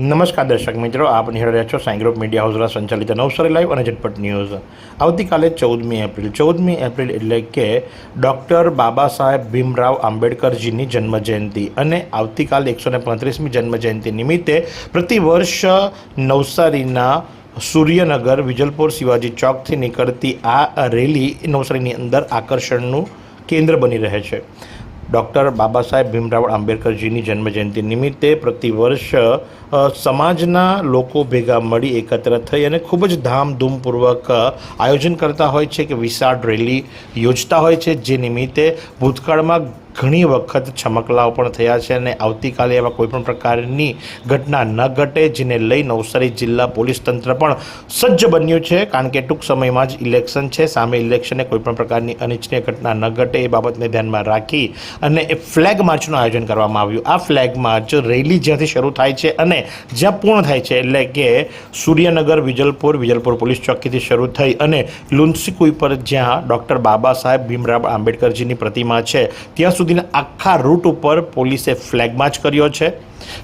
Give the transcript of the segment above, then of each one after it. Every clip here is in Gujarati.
નમસ્કાર દર્શક મિત્રો, આપ નિહાળી રહ્યા છો સાઈ ગ્રુપ મીડિયા હાઉસ દ્વારા સંચાલિત નવસારી લાઈવ અને ઝટપટ ન્યૂઝ। આવતીકાલે 14મી એપ્રિલ એટલે કે ડૉક્ટર બાબા સાહેબ ભીમરાવ આંબેડકરજીની જન્મજયંતિ અને આવતીકાલે 135મી જન્મજયંતિ નિમિત્તે પ્રતિવર્ષ નવસારીના સૂર્યનગર વિજલપોર શિવાજી ચોકથી નીકળતી આ રેલી નવસારીની અંદર આકર્ષણનું કેન્દ્ર બની રહે છે। ડૉક્ટર બાબા સાહેબ ભીમરાવ આંબેડકરજીની જન્મજયંતિ નિમિત્તે પ્રતિવર્ષ સમાજના લોકો ભેગા મળી એકત્ર થઈ અને ખૂબ જ ધામધૂમપૂર્વક આયોજન કરતા હોય છે કે વિશાળ રેલી યોજતા હોય છે, જે નિમિત્તે ભૂતકાળમાં ઘણી વખત છમકલાઓ પણ થયા છે અને આવતીકાલે એવા કોઈપણ પ્રકારની ઘટના ન ઘટે, જેને લઈ નવસારી જિલ્લા પોલીસ તંત્ર પણ સજ્જ બન્યું છે। કારણ કે ટૂંક સમયમાં જ ઇલેક્શન છે, સામે ઇલેક્શને કોઈપણ પ્રકારની અનિચ્છનીય ઘટના ન ઘટે એ બાબતને ધ્યાનમાં રાખી અને એ ફ્લેગ માર્ચનું આયોજન કરવામાં આવ્યું। આ ફ્લેગ માર્ચ રેલી જ્યાંથી શરૂ થાય છે અને જ્યાં પૂર્ણ થાય છે, એટલે કે સૂર્યનગર વિજલપોર પોલીસ ચોકીથી શરૂ થઈ અને લુન્સીકુઈ પર જ્યાં ડૉક્ટર બાબા સાહેબ ભીમરાવ આંબેડકરજીની પ્રતિમા છે ત્યાં સુધીના આખા રૂટ ઉપર પોલીસે ફ્લેગ માર્ચ કર્યો છે।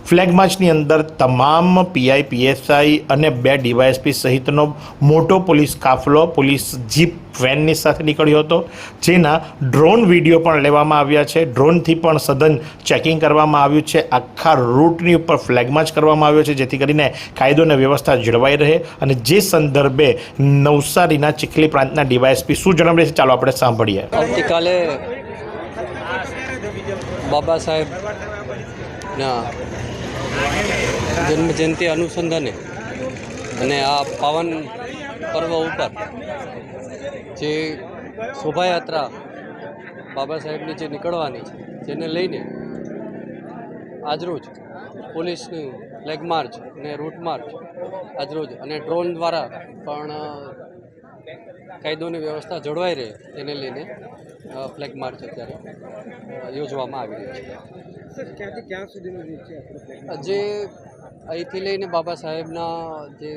ફ્લેગ માર્ચની અંદર તમામ પીઆઈ, પીએસઆઈ અને 2 ડીવાયએસપી સહિતનો મોટો પોલીસ કાફલો પોલીસ જીપ વેનની સાથે નીકળ્યો હતો, જેના ડ્રોન વિડીયો પણ લેવામાં આવ્યા છે। ડ્રોનથી પણ સઘન ચેકિંગ કરવામાં આવ્યું છે। આખા રૂટની ઉપર ફ્લેગ માર્ચ કરવામાં આવ્યો છે, જેથી કરીને કાયદો અને વ્યવસ્થા જળવાઈ રહે। અને જે સંદર્ભે નવસારીના ચીખલી પ્રાંતના ડીવાયએસપી શું જણાવે છે, ચાલો આપણે સાંભળીએ। આવતીકાલે બાબા સાહેબના જન્મજયંતિ અનુસંધાને અને આ પાવન પર્વ ઉપર જે શોભાયાત્રા બાબા સાહેબની જે નીકળવાની છે, જેને લઈને આજરોજ પોલીસની ફ્લેગ માર્ચ અને રૂટ માર્ચ આજરોજ અને ડ્રોન દ્વારા પણ કાયદોની વ્યવસ્થા જળવાઈ રહે તેને લઈને ફ્લેગ માર્ચ અત્યારે યોજવામાં આવી રહી છે। ક્યાંથી ક્યાં સુધીનું જે અહીંથી લઈને બાબા સાહેબના જે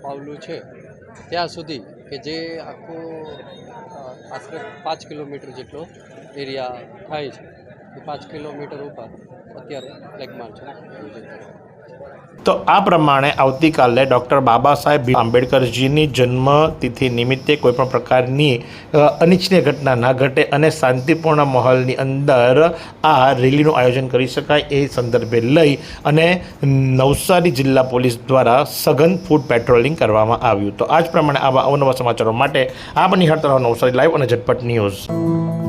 પાવલું છે ત્યાં સુધી કે જે આખું આશરે 5 કિલોમીટર જેટલો એરિયા થાય છે, એ 5 કિલોમીટર ઉપર અત્યારે ફ્લેગ માર્ચ યોજાય છે। તો આ પ્રમાણે આવતીકાલે ડૉક્ટર બાબા સાહેબ આંબેડકરજીની જન્મતિથિ નિમિત્તે કોઈપણ પ્રકારની અનિચ્છનીય ઘટના ના ઘટે અને શાંતિપૂર્ણ માહોલની અંદર આ રેલીનું આયોજન કરી શકાય, એ સંદર્ભે લઈ અને નવસારી જિલ્લા પોલીસ દ્વારા સઘન ફૂટ પેટ્રોલિંગ કરવામાં આવ્યું। તો આ જ પ્રમાણે આવા અવનવા સમાચારો માટે આપ નિહાળતા રહો નવસારી લાઈવ અને ઝટપટ ન્યૂઝ।